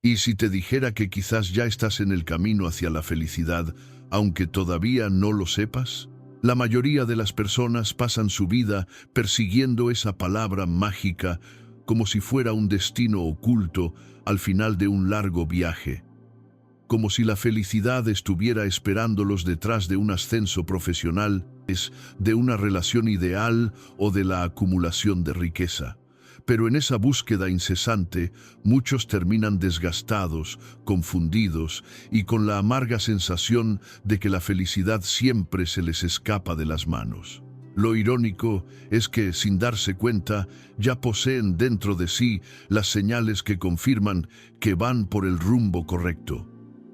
Y si te dijera que quizás ya estás en el camino hacia la felicidad, aunque todavía no lo sepas? La mayoría de las personas pasan su vida persiguiendo esa palabra mágica como si fuera un destino oculto al final de un largo viaje, como si la felicidad estuviera esperándolos detrás de un ascenso profesional, de una relación ideal o de la acumulación de riqueza. Pero en esa búsqueda incesante, muchos terminan desgastados, confundidos y con la amarga sensación de que la felicidad siempre se les escapa de las manos. Lo irónico es que, sin darse cuenta, ya poseen dentro de sí las señales que confirman que van por el rumbo correcto.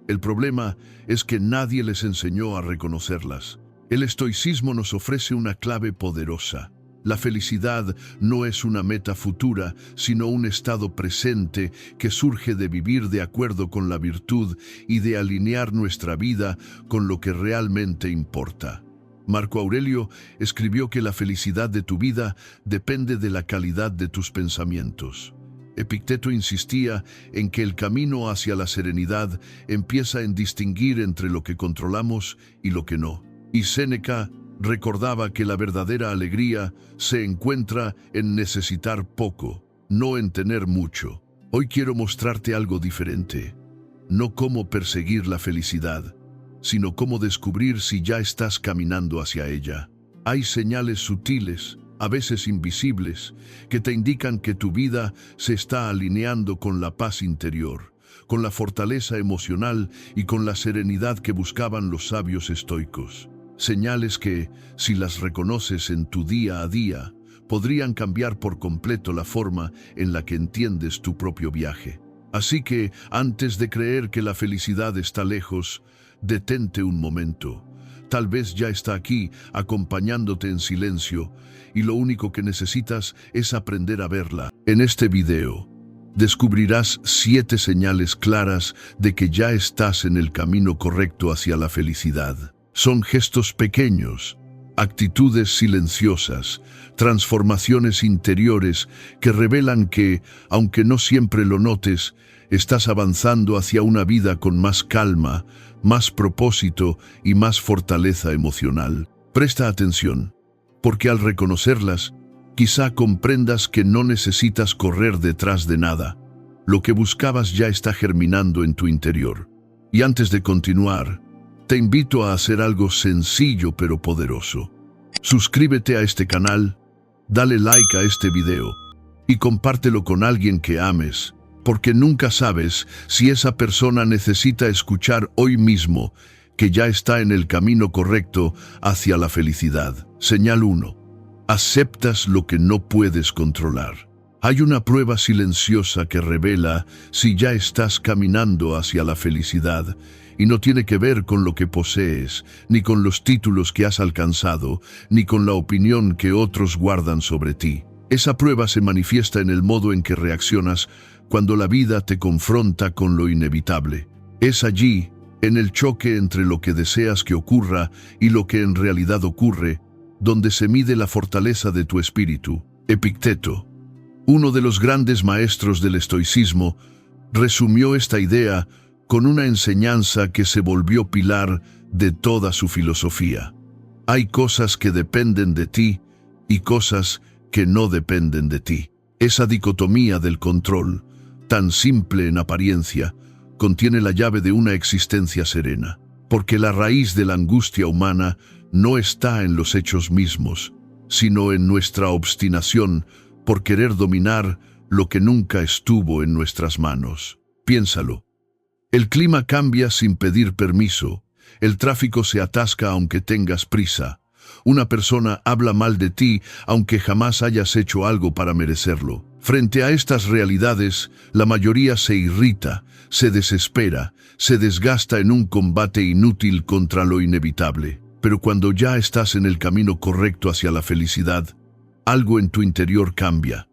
El problema es que nadie les enseñó a reconocerlas. El estoicismo nos ofrece una clave poderosa. La felicidad no es una meta futura, sino un estado presente que surge de vivir de acuerdo con la virtud y de alinear nuestra vida con lo que realmente importa. Marco Aurelio escribió que la felicidad de tu vida depende de la calidad de tus pensamientos. Epicteto insistía en que el camino hacia la serenidad empieza en distinguir entre lo que controlamos y lo que no. Y Séneca recordaba que la verdadera alegría se encuentra en necesitar poco, no en tener mucho. Hoy quiero mostrarte algo diferente. No cómo perseguir la felicidad, sino cómo descubrir si ya estás caminando hacia ella. Hay señales sutiles, a veces invisibles, que te indican que tu vida se está alineando con la paz interior, con la fortaleza emocional y con la serenidad que buscaban los sabios estoicos. Señales que, si las reconoces en tu día a día, podrían cambiar por completo la forma en la que entiendes tu propio viaje. Así que, antes de creer que la felicidad está lejos, detente un momento. Tal vez ya está aquí, acompañándote en silencio, y lo único que necesitas es aprender a verla. En este video, descubrirás 7 señales claras de que ya estás en el camino correcto hacia la felicidad. Son gestos pequeños, actitudes silenciosas, transformaciones interiores que revelan que, aunque no siempre lo notes, estás avanzando hacia una vida con más calma, más propósito y más fortaleza emocional. Presta atención, porque al reconocerlas, quizá comprendas que no necesitas correr detrás de nada. Lo que buscabas ya está germinando en tu interior. Y antes de continuar, te invito a hacer algo sencillo pero poderoso. Suscríbete a este canal, dale like a este video y compártelo con alguien que ames, porque nunca sabes si esa persona necesita escuchar hoy mismo que ya está en el camino correcto hacia la felicidad. Señal 1. Aceptas lo que no puedes controlar. Hay una prueba silenciosa que revela si ya estás caminando hacia la felicidad, y no tiene que ver con lo que posees, ni con los títulos que has alcanzado, ni con la opinión que otros guardan sobre ti. Esa prueba se manifiesta en el modo en que reaccionas cuando la vida te confronta con lo inevitable. Es allí, en el choque entre lo que deseas que ocurra y lo que en realidad ocurre, donde se mide la fortaleza de tu espíritu. Epicteto, uno de los grandes maestros del estoicismo, resumió esta idea con una enseñanza que se volvió pilar de toda su filosofía. Hay cosas que dependen de ti y cosas que no dependen de ti. Esa dicotomía del control, tan simple en apariencia, contiene la llave de una existencia serena, porque la raíz de la angustia humana no está en los hechos mismos, sino en nuestra obstinación por querer dominar lo que nunca estuvo en nuestras manos. Piénsalo. El clima cambia sin pedir permiso, el tráfico se atasca aunque tengas prisa, una persona habla mal de ti aunque jamás hayas hecho algo para merecerlo. Frente a estas realidades, la mayoría se irrita, se desespera, se desgasta en un combate inútil contra lo inevitable. Pero cuando ya estás en el camino correcto hacia la felicidad, algo en tu interior cambia.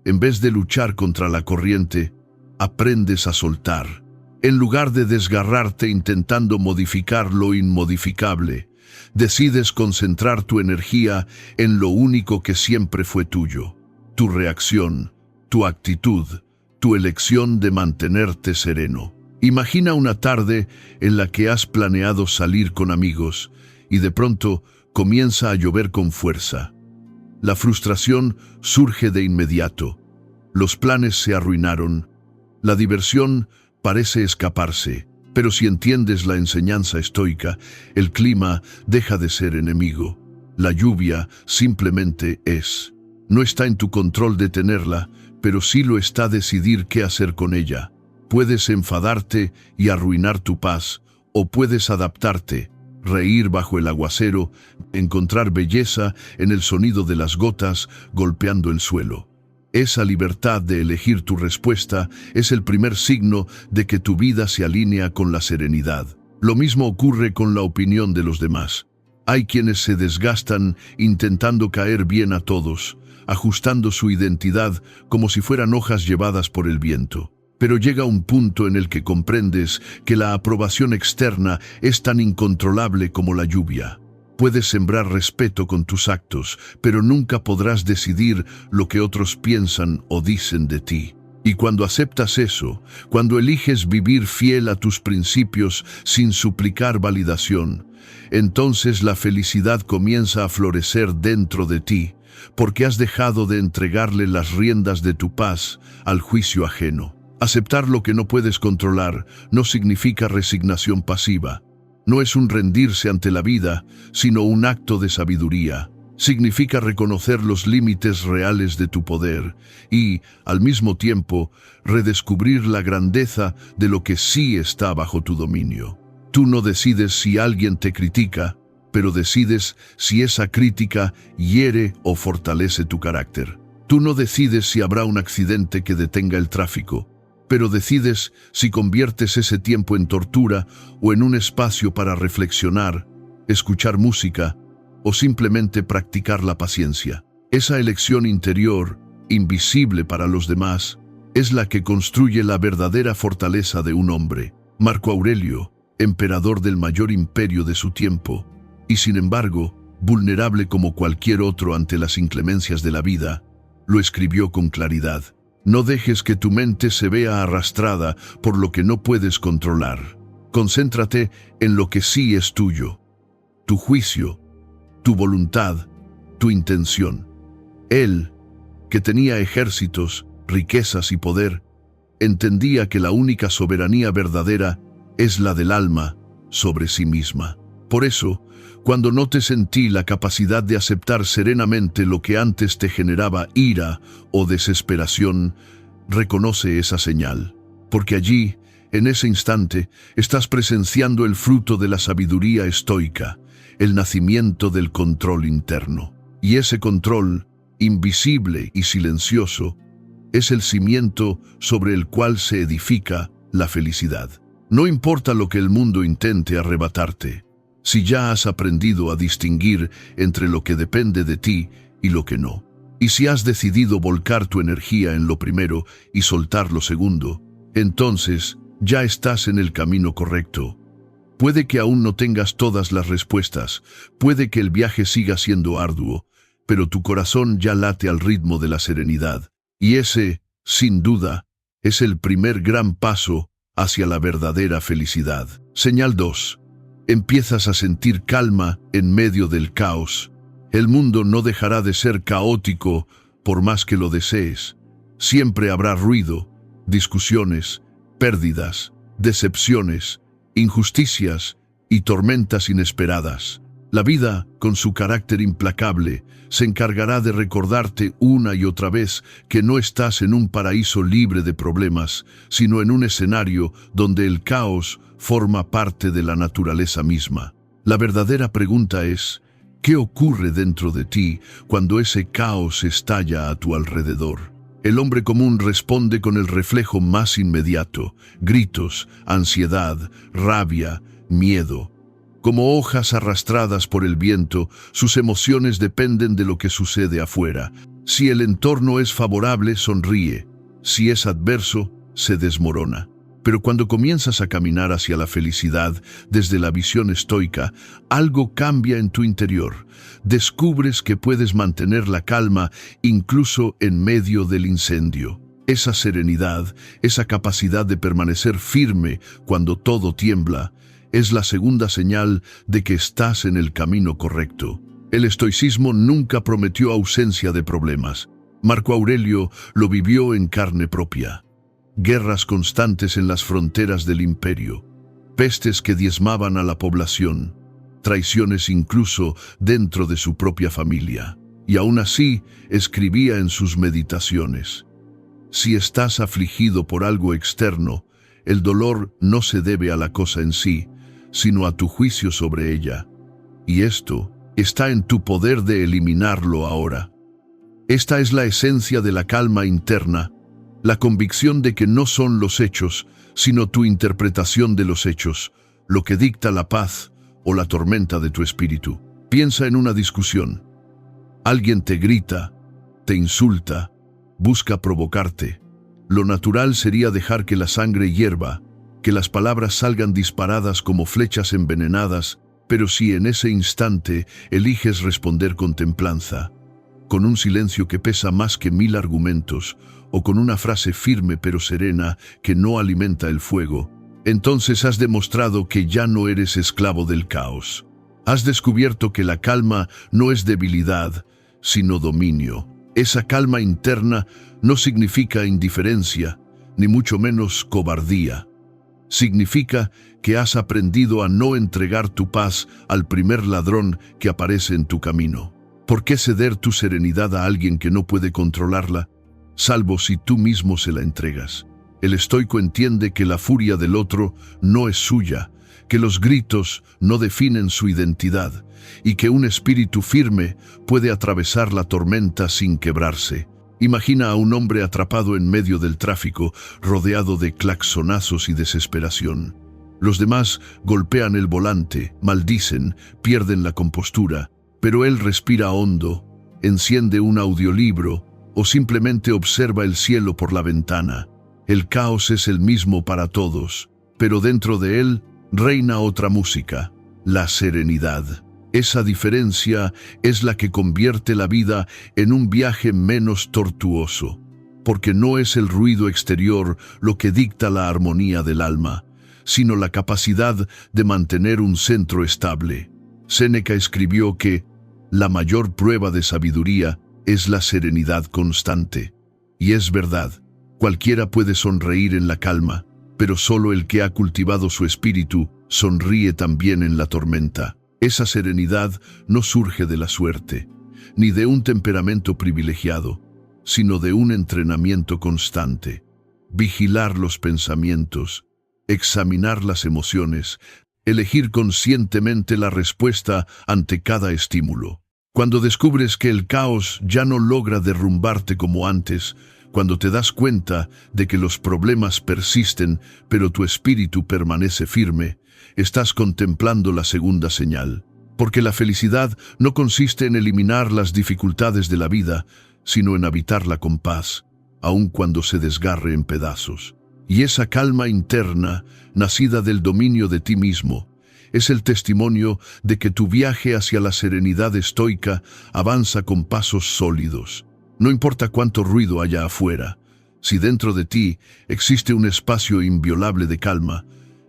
En vez de luchar contra la corriente, aprendes a soltar. En lugar de desgarrarte intentando modificar lo inmodificable, decides concentrar tu energía en lo único que siempre fue tuyo: tu reacción, tu actitud, tu elección de mantenerte sereno. Imagina una tarde en la que has planeado salir con amigos y de pronto comienza a llover con fuerza. La frustración surge de inmediato. Los planes se arruinaron. La diversión parece escaparse. Pero si entiendes la enseñanza estoica, el clima deja de ser enemigo. La lluvia simplemente es. No está en tu control detenerla, pero sí lo está decidir qué hacer con ella. Puedes enfadarte y arruinar tu paz, o puedes adaptarte, reír bajo el aguacero, encontrar belleza en el sonido de las gotas golpeando el suelo. Esa libertad de elegir tu respuesta es el primer signo de que tu vida se alinea con la serenidad. Lo mismo ocurre con la opinión de los demás. Hay quienes se desgastan intentando caer bien a todos, ajustando su identidad como si fueran hojas llevadas por el viento. Pero llega un punto en el que comprendes que la aprobación externa es tan incontrolable como la lluvia. Puedes sembrar respeto con tus actos, pero nunca podrás decidir lo que otros piensan o dicen de ti. Y cuando aceptas eso, cuando eliges vivir fiel a tus principios sin suplicar validación, entonces la felicidad comienza a florecer dentro de ti, porque has dejado de entregarle las riendas de tu paz al juicio ajeno. Aceptar lo que no puedes controlar no significa resignación pasiva. No es un rendirse ante la vida, sino un acto de sabiduría. Significa reconocer los límites reales de tu poder y, al mismo tiempo, redescubrir la grandeza de lo que sí está bajo tu dominio. Tú no decides si alguien te critica, pero decides si esa crítica hiere o fortalece tu carácter. Tú no decides si habrá un accidente que detenga el tráfico, pero decides si conviertes ese tiempo en tortura o en un espacio para reflexionar, escuchar música o simplemente practicar la paciencia. Esa elección interior, invisible para los demás, es la que construye la verdadera fortaleza de un hombre. Marco Aurelio, emperador del mayor imperio de su tiempo, y sin embargo, vulnerable como cualquier otro ante las inclemencias de la vida, lo escribió con claridad. No dejes que tu mente se vea arrastrada por lo que no puedes controlar. Concéntrate en lo que sí es tuyo. Tu juicio, tu voluntad, tu intención. Él, que tenía ejércitos, riquezas y poder, entendía que la única soberanía verdadera es la del alma sobre sí misma. Por eso, cuando notes en ti la capacidad de aceptar serenamente lo que antes te generaba ira o desesperación, reconoce esa señal, porque allí, en ese instante, estás presenciando el fruto de la sabiduría estoica, el nacimiento del control interno. Y ese control, invisible y silencioso, es el cimiento sobre el cual se edifica la felicidad. No importa lo que el mundo intente arrebatarte, si ya has aprendido a distinguir entre lo que depende de ti y lo que no, y si has decidido volcar tu energía en lo primero y soltar lo segundo, entonces ya estás en el camino correcto. Puede que aún no tengas todas las respuestas, puede que el viaje siga siendo arduo, pero tu corazón ya late al ritmo de la serenidad, y ese, sin duda, es el primer gran paso hacia la verdadera felicidad. Señal 2. Empiezas a sentir calma en medio del caos. El mundo no dejará de ser caótico por más que lo desees. Siempre habrá ruido, discusiones, pérdidas, decepciones, injusticias y tormentas inesperadas. La vida, con su carácter implacable, se encargará de recordarte una y otra vez que no estás en un paraíso libre de problemas, sino en un escenario donde el caos forma parte de la naturaleza misma. La verdadera pregunta es, ¿qué ocurre dentro de ti cuando ese caos estalla a tu alrededor? El hombre común responde con el reflejo más inmediato: gritos, ansiedad, rabia, miedo. Como hojas arrastradas por el viento, sus emociones dependen de lo que sucede afuera. Si el entorno es favorable, sonríe. Si es adverso, se desmorona. Pero cuando comienzas a caminar hacia la felicidad desde la visión estoica, algo cambia en tu interior. Descubres que puedes mantener la calma incluso en medio del incendio. Esa serenidad, esa capacidad de permanecer firme cuando todo tiembla, es la segunda señal de que estás en el camino correcto. El estoicismo nunca prometió ausencia de problemas. Marco Aurelio lo vivió en carne propia. Guerras constantes en las fronteras del imperio, pestes que diezmaban a la población, traiciones incluso dentro de su propia familia. Y aún así, escribía en sus meditaciones: si estás afligido por algo externo, el dolor no se debe a la cosa en sí, sino a tu juicio sobre ella. Y esto está en tu poder de eliminarlo ahora. Esta es la esencia de la calma interna, la convicción de que no son los hechos, sino tu interpretación de los hechos, lo que dicta la paz o la tormenta de tu espíritu. Piensa en una discusión. Alguien te grita, te insulta, busca provocarte. Lo natural sería dejar que la sangre hierva, que las palabras salgan disparadas como flechas envenenadas, pero si en ese instante eliges responder con templanza, con un silencio que pesa más que 1000 argumentos, o con una frase firme pero serena que no alimenta el fuego, entonces has demostrado que ya no eres esclavo del caos. Has descubierto que la calma no es debilidad, sino dominio. Esa calma interna no significa indiferencia, ni mucho menos cobardía. Significa que has aprendido a no entregar tu paz al primer ladrón que aparece en tu camino. ¿Por qué ceder tu serenidad a alguien que no puede controlarla, salvo si tú mismo se la entregas? El estoico entiende que la furia del otro no es suya, que los gritos no definen su identidad, y que un espíritu firme puede atravesar la tormenta sin quebrarse. Imagina a un hombre atrapado en medio del tráfico, rodeado de claxonazos y desesperación. Los demás golpean el volante, maldicen, pierden la compostura, pero él respira hondo, enciende un audiolibro o simplemente observa el cielo por la ventana. El caos es el mismo para todos, pero dentro de él reina otra música, la serenidad. Esa diferencia es la que convierte la vida en un viaje menos tortuoso, porque no es el ruido exterior lo que dicta la armonía del alma, sino la capacidad de mantener un centro estable. Séneca escribió que la mayor prueba de sabiduría es la serenidad constante. Y es verdad, cualquiera puede sonreír en la calma, pero solo el que ha cultivado su espíritu sonríe también en la tormenta. Esa serenidad no surge de la suerte, ni de un temperamento privilegiado, sino de un entrenamiento constante. Vigilar los pensamientos, examinar las emociones, elegir conscientemente la respuesta ante cada estímulo. Cuando descubres que el caos ya no logra derrumbarte como antes, cuando te das cuenta de que los problemas persisten, pero tu espíritu permanece firme, estás contemplando la segunda señal. Porque la felicidad no consiste en eliminar las dificultades de la vida, sino en habitarla con paz, aun cuando se desgarre en pedazos. Y esa calma interna, nacida del dominio de ti mismo, es el testimonio de que tu viaje hacia la serenidad estoica avanza con pasos sólidos. No importa cuánto ruido haya afuera, si dentro de ti existe un espacio inviolable de calma,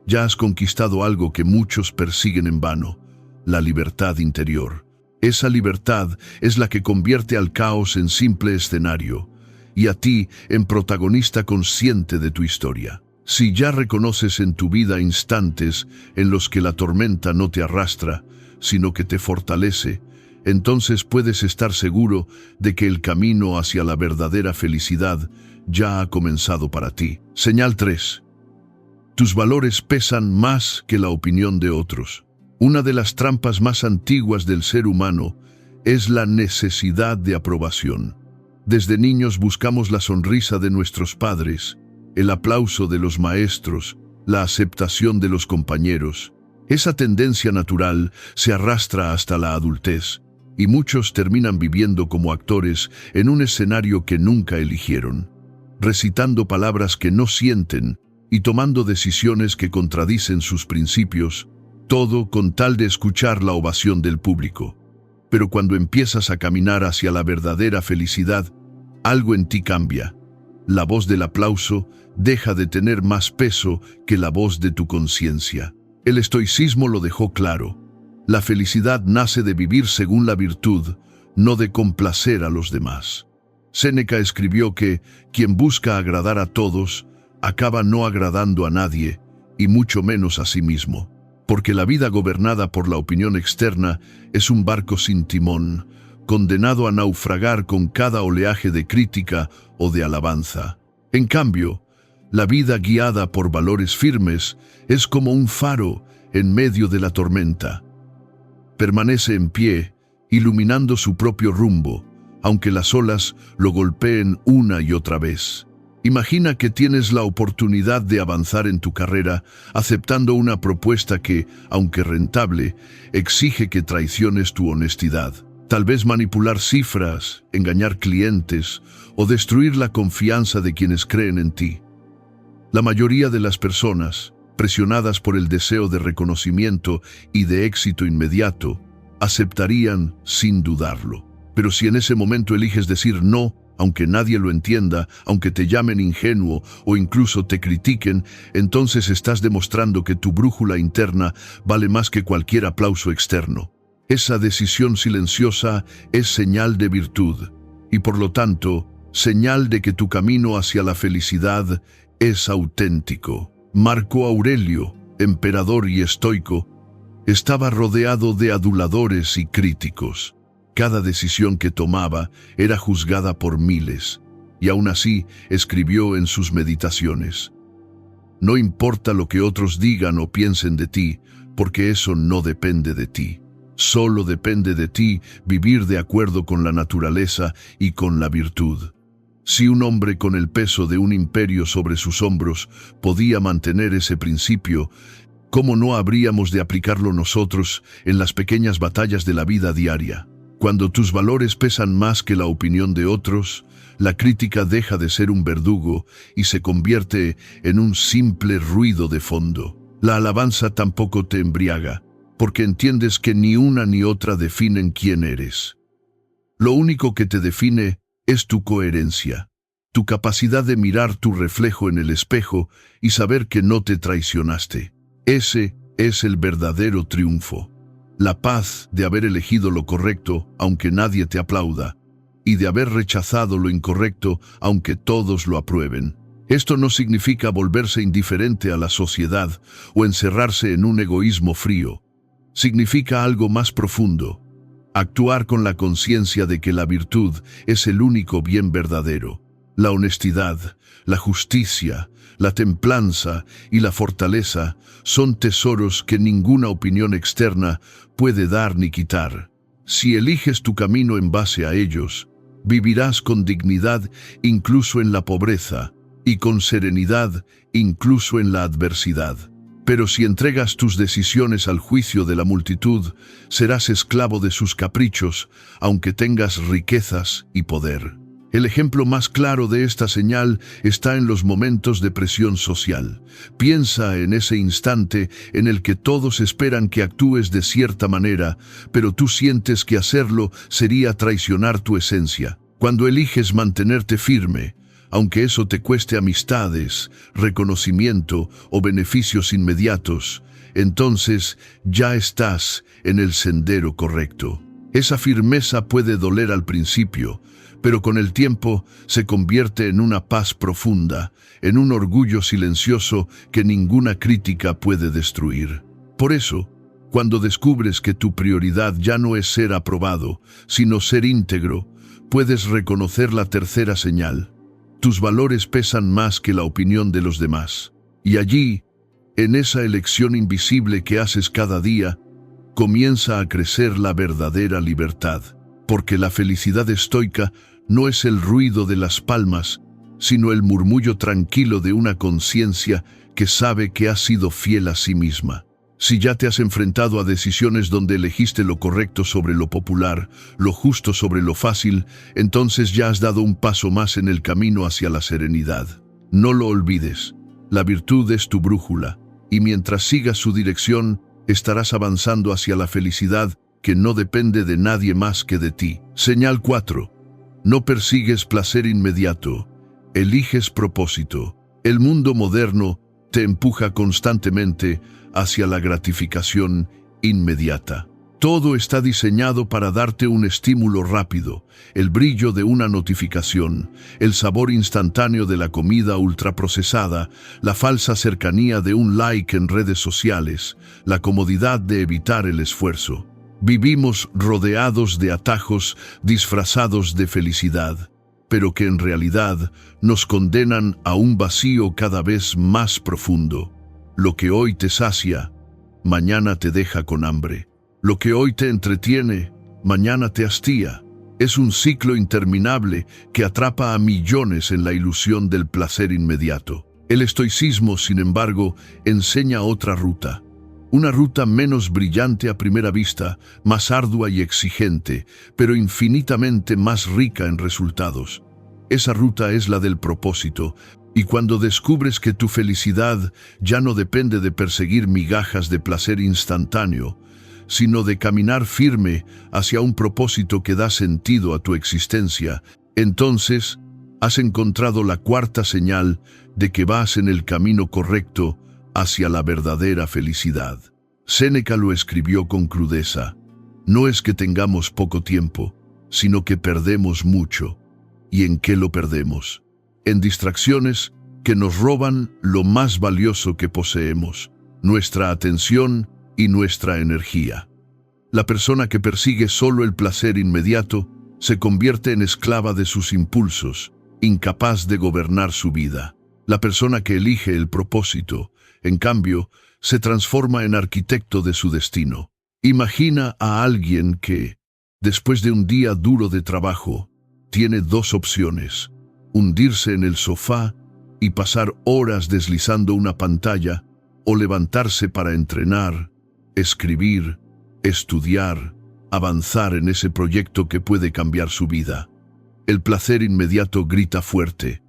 ya has conquistado algo que muchos persiguen en vano, la libertad interior. Esa libertad es la que convierte al caos en simple escenario, y a ti en protagonista consciente de tu historia. Si ya reconoces en tu vida instantes en los que la tormenta no te arrastra, sino que te fortalece, entonces puedes estar seguro de que el camino hacia la verdadera felicidad ya ha comenzado para ti. Señal 3. Tus valores pesan más que la opinión de otros. Una de las trampas más antiguas del ser humano es la necesidad de aprobación. Desde niños buscamos la sonrisa de nuestros padres, el aplauso de los maestros, la aceptación de los compañeros. Esa tendencia natural se arrastra hasta la adultez, y muchos terminan viviendo como actores en un escenario que nunca eligieron, recitando palabras que no sienten y tomando decisiones que contradicen sus principios, todo con tal de escuchar la ovación del público. Pero cuando empiezas a caminar hacia la verdadera felicidad, algo en ti cambia. La voz del aplauso deja de tener más peso que la voz de tu conciencia. El estoicismo lo dejó claro. La felicidad nace de vivir según la virtud, no de complacer a los demás. Séneca escribió que quien busca agradar a todos, acaba no agradando a nadie, y mucho menos a sí mismo. Porque la vida gobernada por la opinión externa es un barco sin timón, condenado a naufragar con cada oleaje de crítica o de alabanza. En cambio, la vida guiada por valores firmes es como un faro en medio de la tormenta. Permanece en pie, iluminando su propio rumbo, aunque las olas lo golpeen una y otra vez. Imagina que tienes la oportunidad de avanzar en tu carrera aceptando una propuesta que, aunque rentable, exige que traiciones tu honestidad. Tal vez manipular cifras, engañar clientes o destruir la confianza de quienes creen en ti. La mayoría de las personas, presionadas por el deseo de reconocimiento y de éxito inmediato, aceptarían sin dudarlo. Pero si en ese momento eliges decir no, aunque nadie lo entienda, aunque te llamen ingenuo o incluso te critiquen, entonces estás demostrando que tu brújula interna vale más que cualquier aplauso externo. Esa decisión silenciosa es señal de virtud y, por lo tanto, señal de que tu camino hacia la felicidad es auténtico. Marco Aurelio, emperador y estoico, estaba rodeado de aduladores y críticos. Cada decisión que tomaba era juzgada por miles, y aún así escribió en sus meditaciones: no importa lo que otros digan o piensen de ti, porque eso no depende de ti. Solo depende de ti vivir de acuerdo con la naturaleza y con la virtud. Si un hombre con el peso de un imperio sobre sus hombros podía mantener ese principio, ¿cómo no habríamos de aplicarlo nosotros en las pequeñas batallas de la vida diaria? Cuando tus valores pesan más que la opinión de otros, la crítica deja de ser un verdugo y se convierte en un simple ruido de fondo. La alabanza tampoco te embriaga, porque entiendes que ni una ni otra definen quién eres. Lo único que te define es tu coherencia, tu capacidad de mirar tu reflejo en el espejo y saber que no te traicionaste. Ese es el verdadero triunfo. La paz de haber elegido lo correcto aunque nadie te aplauda, y de haber rechazado lo incorrecto aunque todos lo aprueben. Esto no significa volverse indiferente a la sociedad o encerrarse en un egoísmo frío. Significa algo más profundo: actuar con la conciencia de que la virtud es el único bien verdadero. La honestidad, la justicia, la templanza y la fortaleza son tesoros que ninguna opinión externa puede dar ni quitar. Si eliges tu camino en base a ellos, vivirás con dignidad incluso en la pobreza y con serenidad incluso en la adversidad. Pero si entregas tus decisiones al juicio de la multitud, serás esclavo de sus caprichos, aunque tengas riquezas y poder. El ejemplo más claro de esta señal está en los momentos de presión social. Piensa en ese instante en el que todos esperan que actúes de cierta manera, pero tú sientes que hacerlo sería traicionar tu esencia. Cuando eliges mantenerte firme, aunque eso te cueste amistades, reconocimiento o beneficios inmediatos, entonces ya estás en el sendero correcto. Esa firmeza puede doler al principio, pero con el tiempo se convierte en una paz profunda, en un orgullo silencioso que ninguna crítica puede destruir. Por eso, cuando descubres que tu prioridad ya no es ser aprobado, sino ser íntegro, puedes reconocer la tercera señal. Tus valores pesan más que la opinión de los demás. Y allí, en esa elección invisible que haces cada día, comienza a crecer la verdadera libertad. Porque la felicidad estoica no es el ruido de las palmas, sino el murmullo tranquilo de una conciencia que sabe que ha sido fiel a sí misma. Si ya te has enfrentado a decisiones donde elegiste lo correcto sobre lo popular, lo justo sobre lo fácil, entonces ya has dado un paso más en el camino hacia la serenidad. No lo olvides, la virtud es tu brújula, y mientras sigas su dirección, estarás avanzando hacia la felicidad que no depende de nadie más que de ti. Señal 4. No persigues placer inmediato, Eliges propósito. El mundo moderno te empuja constantemente hacia la gratificación inmediata. Todo está diseñado para darte un estímulo rápido, el brillo de una notificación, el sabor instantáneo de la comida ultraprocesada, la falsa cercanía de un like en redes sociales, la comodidad de evitar el esfuerzo. Vivimos rodeados de atajos disfrazados de felicidad, pero que en realidad nos condenan a un vacío cada vez más profundo. Lo que hoy te sacia, mañana te deja con hambre. Lo que hoy te entretiene, mañana te hastía. Es un ciclo interminable que atrapa a millones en la ilusión del placer inmediato. El estoicismo, sin embargo, enseña otra ruta. Una ruta menos brillante a primera vista, más ardua y exigente, pero infinitamente más rica en resultados. Esa ruta es la del propósito, y cuando descubres que tu felicidad ya no depende de perseguir migajas de placer instantáneo, sino de caminar firme hacia un propósito que da sentido a tu existencia, entonces has encontrado la cuarta señal de que vas en el camino correcto hacia la verdadera felicidad. Séneca lo escribió con crudeza. No es que tengamos poco tiempo, sino que perdemos mucho. ¿Y en qué lo perdemos? En distracciones que nos roban lo más valioso que poseemos, nuestra atención y nuestra energía. La persona que persigue solo el placer inmediato se convierte en esclava de sus impulsos, incapaz de gobernar su vida. La persona que elige el propósito, en cambio, se transforma en arquitecto de su destino. Imagina a alguien que, después de un día duro de trabajo, tiene dos opciones: hundirse en el sofá y pasar horas deslizando una pantalla, o levantarse para entrenar, escribir, estudiar, avanzar en ese proyecto que puede cambiar su vida. El placer inmediato grita fuerte: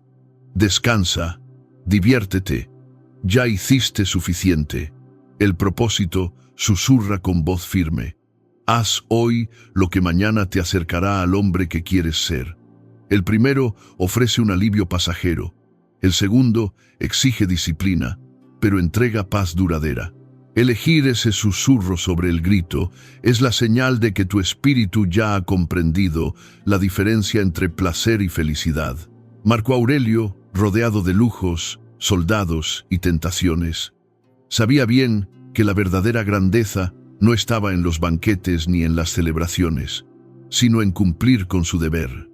descansa, diviértete, ya hiciste suficiente. El propósito susurra con voz firme: haz hoy lo que mañana te acercará al hombre que quieres ser. El primero ofrece un alivio pasajero. El segundo exige disciplina, pero entrega paz duradera. Elegir ese susurro sobre el grito es la señal de que tu espíritu ya ha comprendido la diferencia entre placer y felicidad. Marco Aurelio, rodeado de lujos, soldados y tentaciones, sabía bien que la verdadera grandeza no estaba en los banquetes ni en las celebraciones, sino en cumplir con su deber,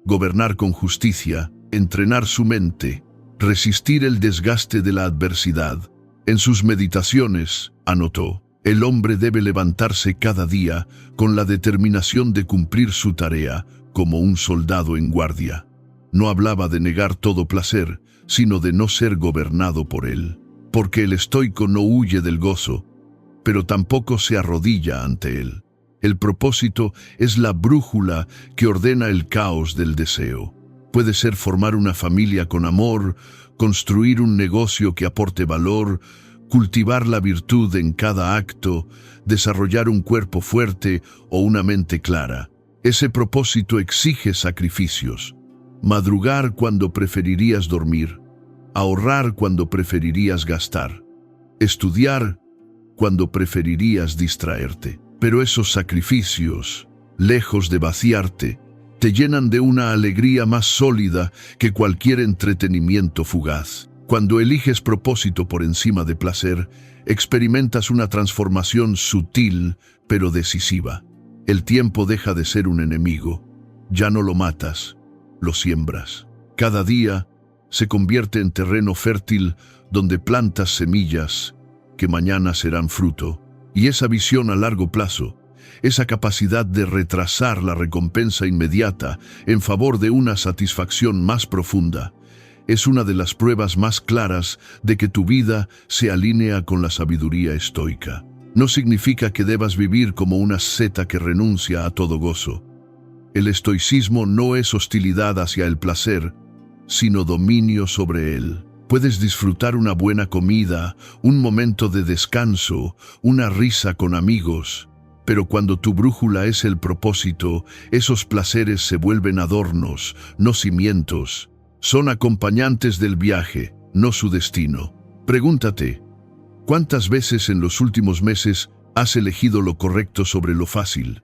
gobernar con justicia, entrenar su mente, resistir el desgaste de la adversidad. En sus meditaciones, anotó: el hombre debe levantarse cada día con la determinación de cumplir su tarea como un soldado en guardia. No hablaba de negar todo placer, sino de no ser gobernado por él, porque el estoico no huye del gozo, pero tampoco se arrodilla ante él. El propósito es la brújula que ordena el caos del deseo. Puede ser formar una familia con amor, construir un negocio que aporte valor, cultivar la virtud en cada acto, desarrollar un cuerpo fuerte o una mente clara. Ese propósito exige sacrificios. Madrugar cuando preferirías dormir, ahorrar cuando preferirías gastar, estudiar cuando preferirías distraerte. Pero esos sacrificios, lejos de vaciarte, te llenan de una alegría más sólida que cualquier entretenimiento fugaz. Cuando eliges propósito por encima de placer, experimentas una transformación sutil pero decisiva. El tiempo deja de ser un enemigo. Ya no lo matas, lo siembras. Cada día se convierte en terreno fértil donde plantas semillas que mañana serán fruto. Y esa visión a largo plazo, esa capacidad de retrasar la recompensa inmediata en favor de una satisfacción más profunda, es una de las pruebas más claras de que tu vida se alinea con la sabiduría estoica. No significa que debas vivir como una asceta que renuncia a todo gozo. El estoicismo no es hostilidad hacia el placer, sino dominio sobre él. Puedes disfrutar una buena comida, un momento de descanso, una risa con amigos, pero cuando tu brújula es el propósito, esos placeres se vuelven adornos, no cimientos. Son acompañantes del viaje, no su destino. Pregúntate, ¿cuántas veces en los últimos meses has elegido lo correcto sobre lo fácil?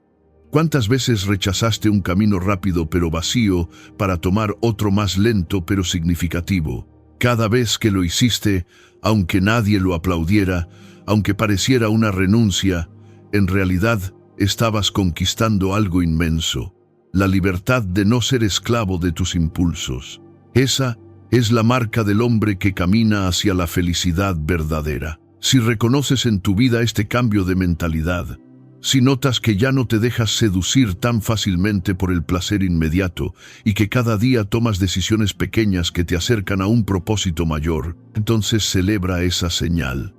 ¿Cuántas veces rechazaste un camino rápido pero vacío para tomar otro más lento pero significativo? Cada vez que lo hiciste, aunque nadie lo aplaudiera, aunque pareciera una renuncia, en realidad estabas conquistando algo inmenso, la libertad de no ser esclavo de tus impulsos. Esa es la marca del hombre que camina hacia la felicidad verdadera. Si reconoces en tu vida este cambio de mentalidad, si notas que ya no te dejas seducir tan fácilmente por el placer inmediato y que cada día tomas decisiones pequeñas que te acercan a un propósito mayor, entonces celebra esa señal,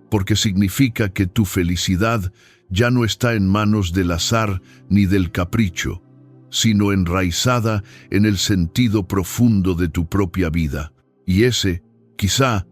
porque significa que tu felicidad ya no está en manos del azar ni del capricho, sino enraizada en el sentido profundo de tu propia vida. Y ese, quizá,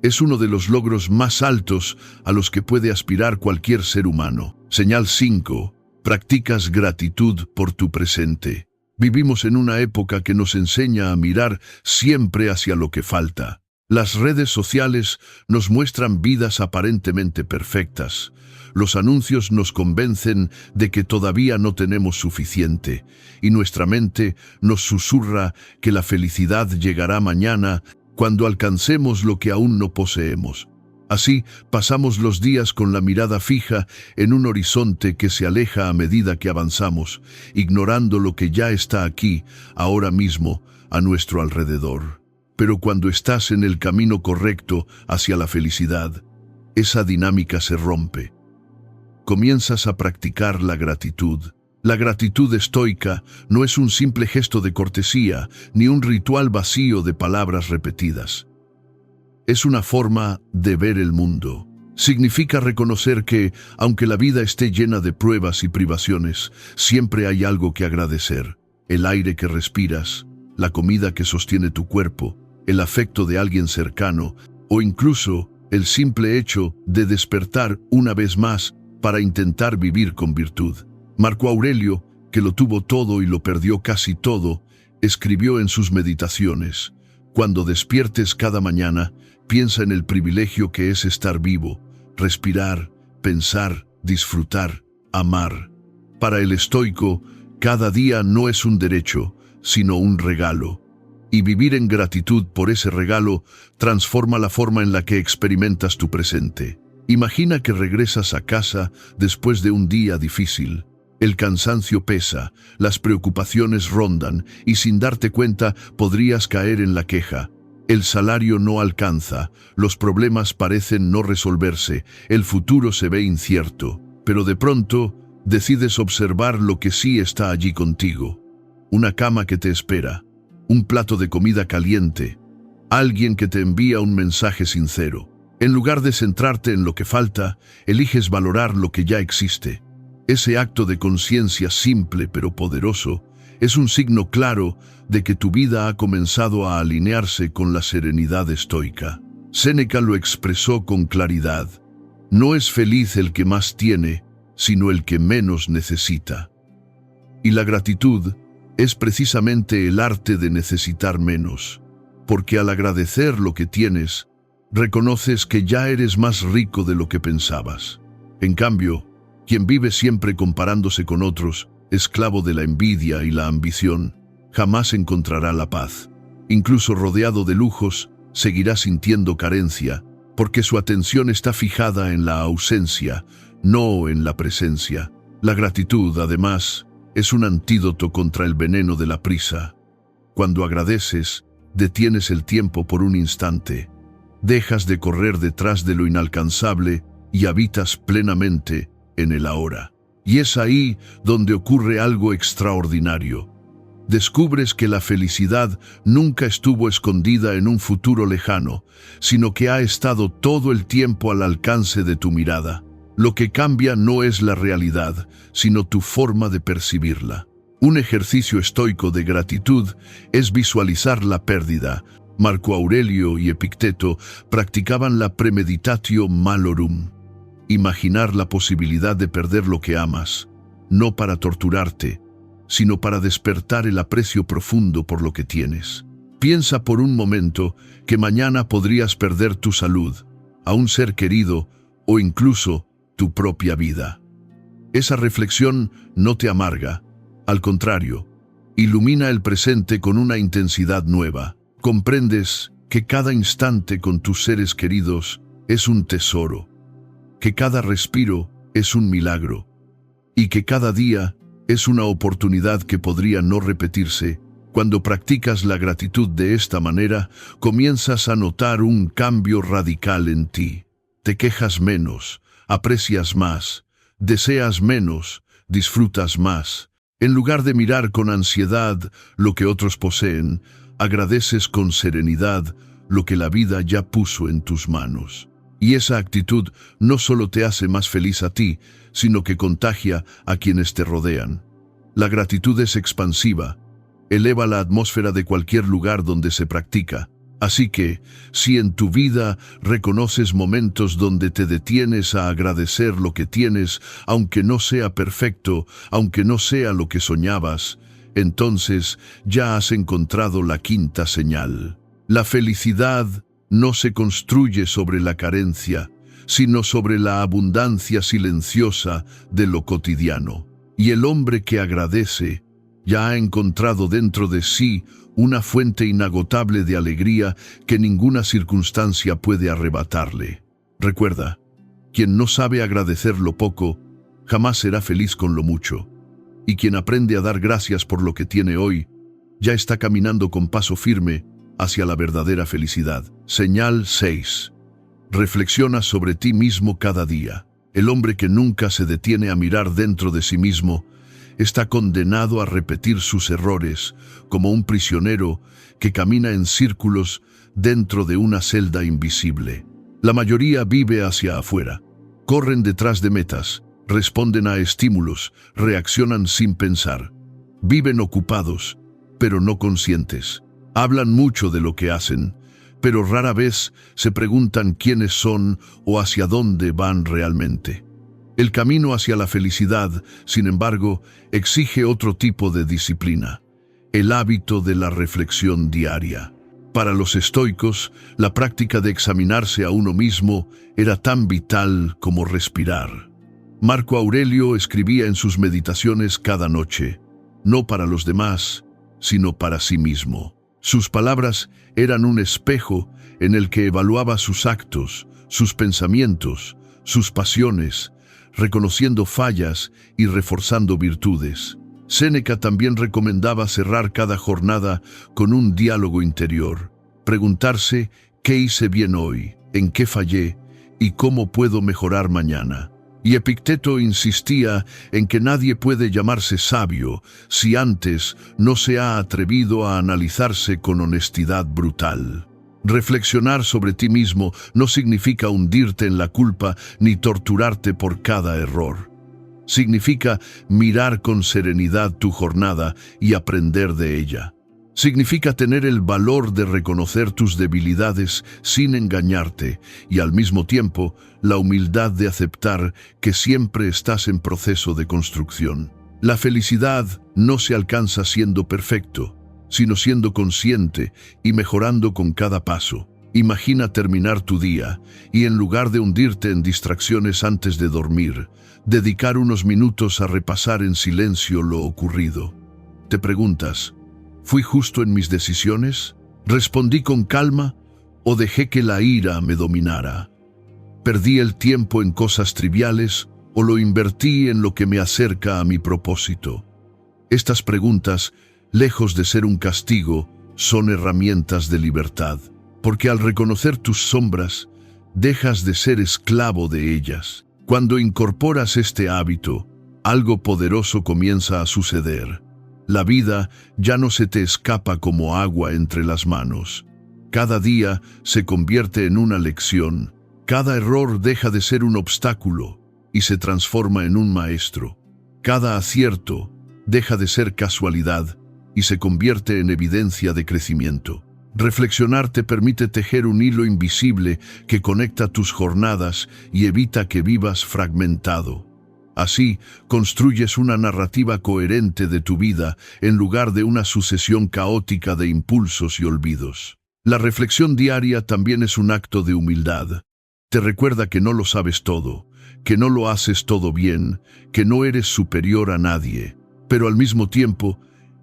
es uno de los logros más altos a los que puede aspirar cualquier ser humano. Señal 5. Practicas gratitud por tu presente. Vivimos en una época que nos enseña a mirar siempre hacia lo que falta. Las redes sociales nos muestran vidas aparentemente perfectas. Los anuncios nos convencen de que todavía no tenemos suficiente, y nuestra mente nos susurra que la felicidad llegará mañana cuando alcancemos lo que aún no poseemos. Así, pasamos los días con la mirada fija en un horizonte que se aleja a medida que avanzamos, ignorando lo que ya está aquí, ahora mismo, a nuestro alrededor. Pero cuando estás en el camino correcto hacia la felicidad, esa dinámica se rompe. Comienzas a practicar la gratitud. La gratitud estoica no es un simple gesto de cortesía, ni un ritual vacío de palabras repetidas. Es una forma de ver el mundo. Significa reconocer que, aunque la vida esté llena de pruebas y privaciones, siempre hay algo que agradecer. El aire que respiras, la comida que sostiene tu cuerpo, el afecto de alguien cercano, o incluso el simple hecho de despertar una vez más para intentar vivir con virtud. Marco Aurelio, que lo tuvo todo y lo perdió casi todo, escribió en sus meditaciones: cuando despiertes cada mañana, piensa en el privilegio que es estar vivo, respirar, pensar, disfrutar, amar. Para el estoico, cada día no es un derecho, sino un regalo. Y vivir en gratitud por ese regalo transforma la forma en la que experimentas tu presente. Imagina que regresas a casa después de un día difícil. El cansancio pesa, las preocupaciones rondan y sin darte cuenta podrías caer en la queja. El salario no alcanza, los problemas parecen no resolverse, el futuro se ve incierto, pero de pronto decides observar lo que sí está allí contigo. Una cama que te espera, un plato de comida caliente, alguien que te envía un mensaje sincero. En lugar de centrarte en lo que falta, eliges valorar lo que ya existe. Ese acto de conciencia simple pero poderoso es un signo claro de que tu vida ha comenzado a alinearse con la serenidad estoica. Séneca lo expresó con claridad: no es feliz el que más tiene, sino el que menos necesita. Y la gratitud es precisamente el arte de necesitar menos, porque al agradecer lo que tienes, reconoces que ya eres más rico de lo que pensabas. En cambio, quien vive siempre comparándose con otros, esclavo de la envidia y la ambición, jamás encontrará la paz. Incluso rodeado de lujos, seguirá sintiendo carencia, porque su atención está fijada en la ausencia, no en la presencia. La gratitud, además, es un antídoto contra el veneno de la prisa. Cuando agradeces, detienes el tiempo por un instante. Dejas de correr detrás de lo inalcanzable y habitas plenamente en el ahora. Y es ahí donde ocurre algo extraordinario. Descubres que la felicidad nunca estuvo escondida en un futuro lejano, sino que ha estado todo el tiempo al alcance de tu mirada. Lo que cambia no es la realidad, sino tu forma de percibirla. Un ejercicio estoico de gratitud es visualizar la pérdida. Marco Aurelio y Epicteto practicaban la premeditatio malorum. Imaginar la posibilidad de perder lo que amas, no para torturarte, sino para despertar el aprecio profundo por lo que tienes. Piensa por un momento que mañana podrías perder tu salud, a un ser querido o incluso tu propia vida. Esa reflexión no te amarga, al contrario, ilumina el presente con una intensidad nueva. Comprendes que cada instante con tus seres queridos es un tesoro, que cada respiro es un milagro y que cada día es una oportunidad que podría no repetirse. Cuando practicas la gratitud de esta manera, comienzas a notar un cambio radical en ti. Te quejas menos, aprecias más, deseas menos, disfrutas más. En lugar de mirar con ansiedad lo que otros poseen, agradeces con serenidad lo que la vida ya puso en tus manos. Y esa actitud no solo te hace más feliz a ti, sino que contagia a quienes te rodean. La gratitud es expansiva, eleva la atmósfera de cualquier lugar donde se practica. Así que, si en tu vida reconoces momentos donde te detienes a agradecer lo que tienes, aunque no sea perfecto, aunque no sea lo que soñabas, entonces ya has encontrado la quinta señal. La felicidad no se construye sobre la carencia, sino sobre la abundancia silenciosa de lo cotidiano. Y el hombre que agradece ya ha encontrado dentro de sí una fuente inagotable de alegría que ninguna circunstancia puede arrebatarle. Recuerda, quien no sabe agradecer lo poco, jamás será feliz con lo mucho. Y quien aprende a dar gracias por lo que tiene hoy, ya está caminando con paso firme hacia la verdadera felicidad. Señal 6. Reflexiona sobre ti mismo cada día. El hombre que nunca se detiene a mirar dentro de sí mismo está condenado a repetir sus errores como un prisionero que camina en círculos dentro de una celda invisible. La mayoría vive hacia afuera, corren detrás de metas, responden a estímulos, reaccionan sin pensar. Viven ocupados, pero no conscientes. Hablan mucho de lo que hacen, pero rara vez se preguntan quiénes son o hacia dónde van realmente. El camino hacia la felicidad, sin embargo, exige otro tipo de disciplina, el hábito de la reflexión diaria. Para los estoicos, la práctica de examinarse a uno mismo era tan vital como respirar. Marco Aurelio escribía en sus meditaciones cada noche, no para los demás, sino para sí mismo. Sus palabras eran un espejo en el que evaluaba sus actos, sus pensamientos, sus pasiones, reconociendo fallas y reforzando virtudes. Séneca también recomendaba cerrar cada jornada con un diálogo interior, preguntarse qué hice bien hoy, en qué fallé y cómo puedo mejorar mañana. Y Epicteto insistía en que nadie puede llamarse sabio si antes no se ha atrevido a analizarse con honestidad brutal. Reflexionar sobre ti mismo no significa hundirte en la culpa ni torturarte por cada error. Significa mirar con serenidad tu jornada y aprender de ella. Significa tener el valor de reconocer tus debilidades sin engañarte y al mismo tiempo la humildad de aceptar que siempre estás en proceso de construcción. La felicidad no se alcanza siendo perfecto, sino siendo consciente y mejorando con cada paso. Imagina terminar tu día y en lugar de hundirte en distracciones antes de dormir, dedicar unos minutos a repasar en silencio lo ocurrido. Te preguntas, ¿fui justo en mis decisiones? ¿Respondí con calma o dejé que la ira me dominara? ¿Perdí el tiempo en cosas triviales o lo invertí en lo que me acerca a mi propósito? Estas preguntas, lejos de ser un castigo, son herramientas de libertad, porque al reconocer tus sombras, dejas de ser esclavo de ellas. Cuando incorporas este hábito, algo poderoso comienza a suceder. La vida ya no se te escapa como agua entre las manos. Cada día se convierte en una lección. Cada error deja de ser un obstáculo y se transforma en un maestro. Cada acierto deja de ser casualidad y se convierte en evidencia de crecimiento. Reflexionar te permite tejer un hilo invisible que conecta tus jornadas y evita que vivas fragmentado. Así, construyes una narrativa coherente de tu vida en lugar de una sucesión caótica de impulsos y olvidos. La reflexión diaria también es un acto de humildad. Te recuerda que no lo sabes todo, que no lo haces todo bien, que no eres superior a nadie, pero al mismo tiempo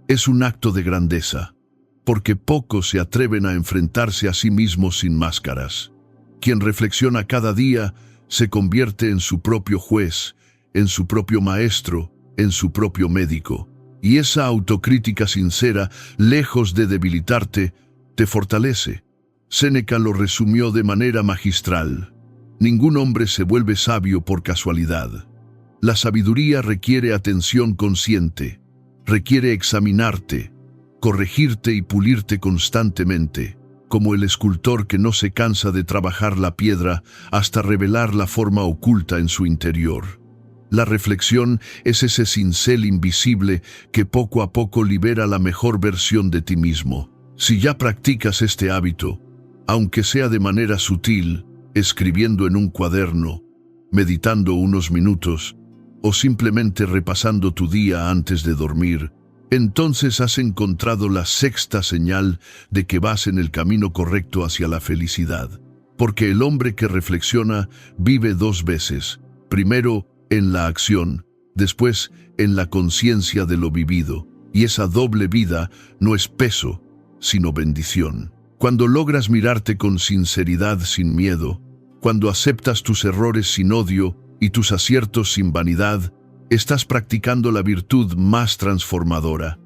es un acto de grandeza, porque pocos se atreven a enfrentarse a sí mismos sin máscaras. Quien reflexiona cada día se convierte en su propio juez, en su propio maestro, en su propio médico. Y esa autocrítica sincera, lejos de debilitarte, te fortalece. Séneca lo resumió de manera magistral. Ningún hombre se vuelve sabio por casualidad. La sabiduría requiere atención consciente, requiere examinarte, corregirte y pulirte constantemente, como el escultor que no se cansa de trabajar la piedra hasta revelar la forma oculta en su interior. La reflexión es ese cincel invisible que poco a poco libera la mejor versión de ti mismo. Si ya practicas este hábito, aunque sea de manera sutil, escribiendo en un cuaderno, meditando unos minutos, o simplemente repasando tu día antes de dormir, entonces has encontrado la sexta señal de que vas en el camino correcto hacia la felicidad. Porque el hombre que reflexiona vive dos veces, primero en la acción, después en la conciencia de lo vivido, y esa doble vida no es peso, sino bendición. Cuando logras mirarte con sinceridad sin miedo, cuando aceptas tus errores sin odio y tus aciertos sin vanidad, estás practicando la virtud más transformadora,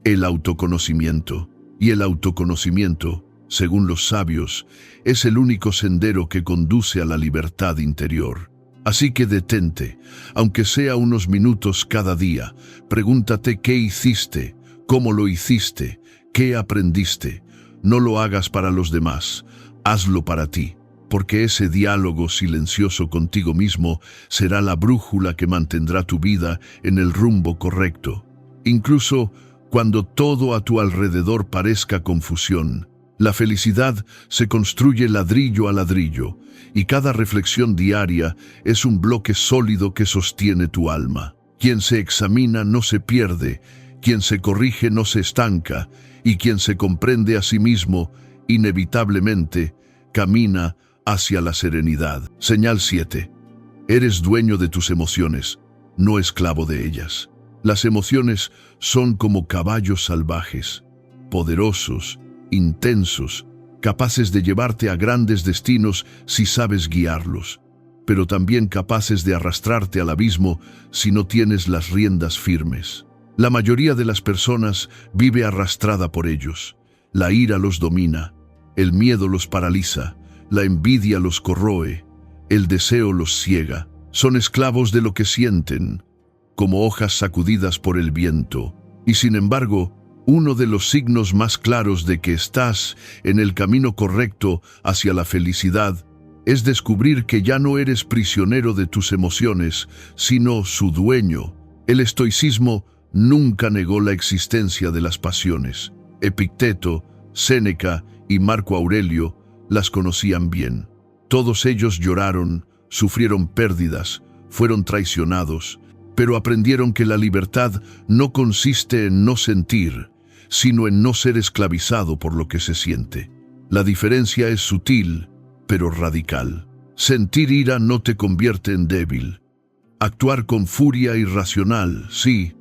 el autoconocimiento. Y el autoconocimiento, según los sabios, es el único sendero que conduce a la libertad interior. Así que detente, aunque sea unos minutos cada día, pregúntate qué hiciste, cómo lo hiciste, qué aprendiste. No lo hagas para los demás, hazlo para ti, porque ese diálogo silencioso contigo mismo será la brújula que mantendrá tu vida en el rumbo correcto. Incluso cuando todo a tu alrededor parezca confusión, la felicidad se construye ladrillo a ladrillo, y cada reflexión diaria es un bloque sólido que sostiene tu alma. Quien se examina no se pierde, quien se corrige no se estanca, y quien se comprende a sí mismo, inevitablemente, camina hacia la serenidad. Señal 7. Eres dueño de tus emociones, no esclavo de ellas. Las emociones son como caballos salvajes, poderosos, intensos, capaces de llevarte a grandes destinos si sabes guiarlos, pero también capaces de arrastrarte al abismo si no tienes las riendas firmes. La mayoría de las personas vive arrastrada por ellos. La ira los domina, el miedo los paraliza, la envidia los corroe, el deseo los ciega. Son esclavos de lo que sienten, como hojas sacudidas por el viento. Y sin embargo, uno de los signos más claros de que estás en el camino correcto hacia la felicidad es descubrir que ya no eres prisionero de tus emociones, sino su dueño. El estoicismo nunca negó la existencia de las pasiones. Epicteto, Séneca y Marco Aurelio las conocían bien. Todos ellos lloraron, sufrieron pérdidas, fueron traicionados, pero aprendieron que la libertad no consiste en no sentir, sino en no ser esclavizado por lo que se siente. La diferencia es sutil, pero radical. Sentir ira no te convierte en débil. Actuar con furia irracional, sí.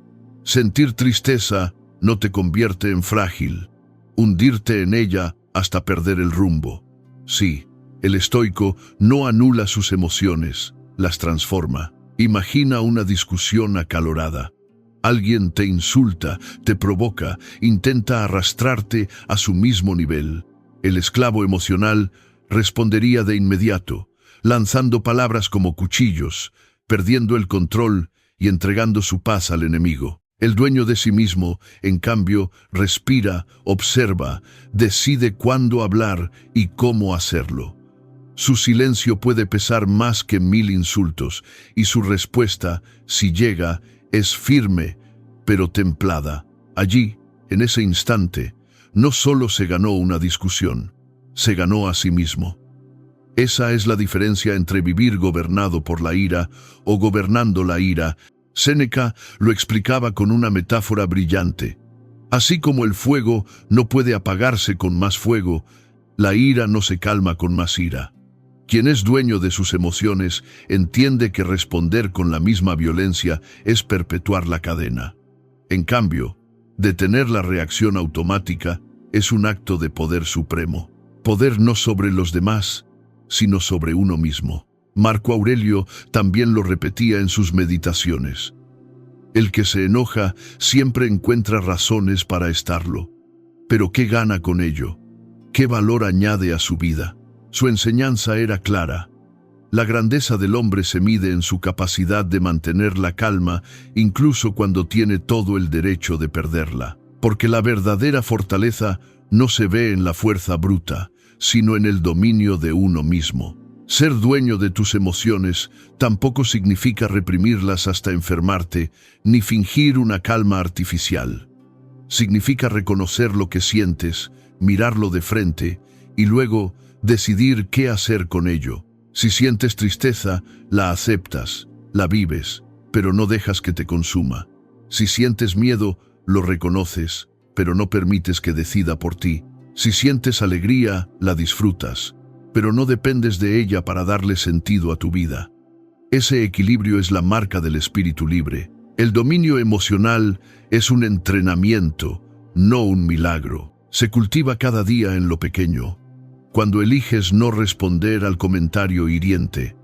Sentir tristeza no te convierte en frágil. Hundirte en ella hasta perder el rumbo. Sí, el estoico no anula sus emociones, las transforma. Imagina una discusión acalorada. Alguien te insulta, te provoca, intenta arrastrarte a su mismo nivel. El esclavo emocional respondería de inmediato, lanzando palabras como cuchillos, perdiendo el control y entregando su paz al enemigo. El dueño de sí mismo, en cambio, respira, observa, decide cuándo hablar y cómo hacerlo. Su silencio puede pesar más que 1000 insultos, y su respuesta, si llega, es firme, pero templada. Allí, en ese instante, no solo se ganó una discusión, se ganó a sí mismo. Esa es la diferencia entre vivir gobernado por la ira o gobernando la ira. Séneca lo explicaba con una metáfora brillante. Así como el fuego no puede apagarse con más fuego, la ira no se calma con más ira. Quien es dueño de sus emociones entiende que responder con la misma violencia es perpetuar la cadena. En cambio, detener la reacción automática es un acto de poder supremo. Poder no sobre los demás, sino sobre uno mismo. Marco Aurelio también lo repetía en sus meditaciones. El que se enoja siempre encuentra razones para estarlo. Pero ¿qué gana con ello? ¿Qué valor añade a su vida? Su enseñanza era clara. La grandeza del hombre se mide en su capacidad de mantener la calma, incluso cuando tiene todo el derecho de perderla. Porque la verdadera fortaleza no se ve en la fuerza bruta, sino en el dominio de uno mismo. Ser dueño de tus emociones tampoco significa reprimirlas hasta enfermarte, ni fingir una calma artificial. Significa reconocer lo que sientes, mirarlo de frente y luego decidir qué hacer con ello. Si sientes tristeza, la aceptas, la vives, pero no dejas que te consuma. Si sientes miedo, lo reconoces, pero no permites que decida por ti. Si sientes alegría, la disfrutas, pero no dependes de ella para darle sentido a tu vida. Ese equilibrio es la marca del espíritu libre. El dominio emocional es un entrenamiento, no un milagro. Se cultiva cada día en lo pequeño. Cuando eliges no responder al comentario hiriente.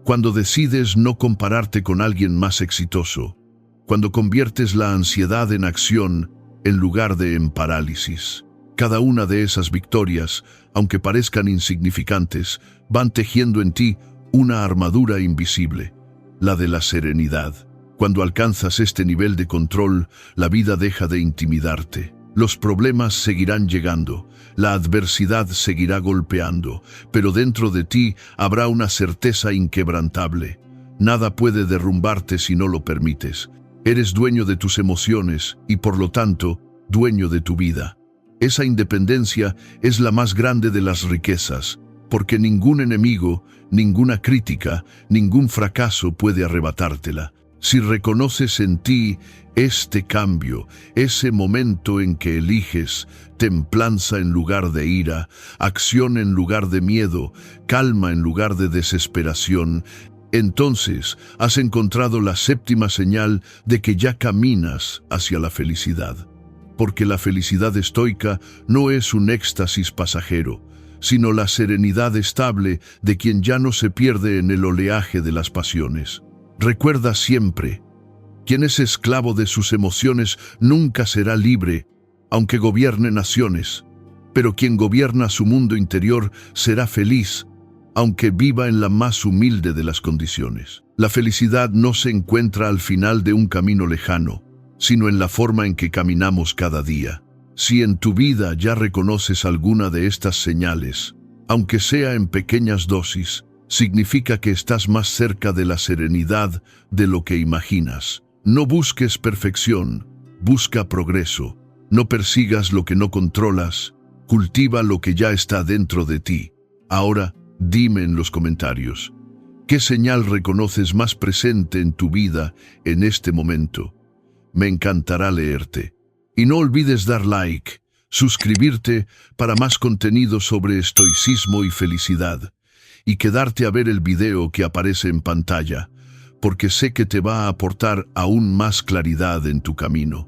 Cuando decides no compararte con alguien más exitoso. Cuando conviertes la ansiedad en acción en lugar de en parálisis. Cada una de esas victorias, aunque parezcan insignificantes, van tejiendo en ti una armadura invisible, la de la serenidad. Cuando alcanzas este nivel de control, la vida deja de intimidarte. Los problemas seguirán llegando, la adversidad seguirá golpeando, pero dentro de ti habrá una certeza inquebrantable. Nada puede derrumbarte si no lo permites. Eres dueño de tus emociones y, por lo tanto, dueño de tu vida. Esa independencia es la más grande de las riquezas, porque ningún enemigo, ninguna crítica, ningún fracaso puede arrebatártela. Si reconoces en ti este cambio, ese momento en que eliges templanza en lugar de ira, acción en lugar de miedo, calma en lugar de desesperación, entonces has encontrado la séptima señal de que ya caminas hacia la felicidad. Porque la felicidad estoica no es un éxtasis pasajero, sino la serenidad estable de quien ya no se pierde en el oleaje de las pasiones. Recuerda siempre, quien es esclavo de sus emociones nunca será libre, aunque gobierne naciones, pero quien gobierna su mundo interior será feliz, aunque viva en la más humilde de las condiciones. La felicidad no se encuentra al final de un camino lejano, sino en la forma en que caminamos cada día. Si en tu vida ya reconoces alguna de estas señales, aunque sea en pequeñas dosis, significa que estás más cerca de la serenidad de lo que imaginas. No busques perfección, busca progreso. No persigas lo que no controlas, cultiva lo que ya está dentro de ti. Ahora, dime en los comentarios, ¿qué señal reconoces más presente en tu vida en este momento? Me encantará leerte. Y no olvides dar like, suscribirte para más contenido sobre estoicismo y felicidad, y quedarte a ver el video que aparece en pantalla, porque sé que te va a aportar aún más claridad en tu camino.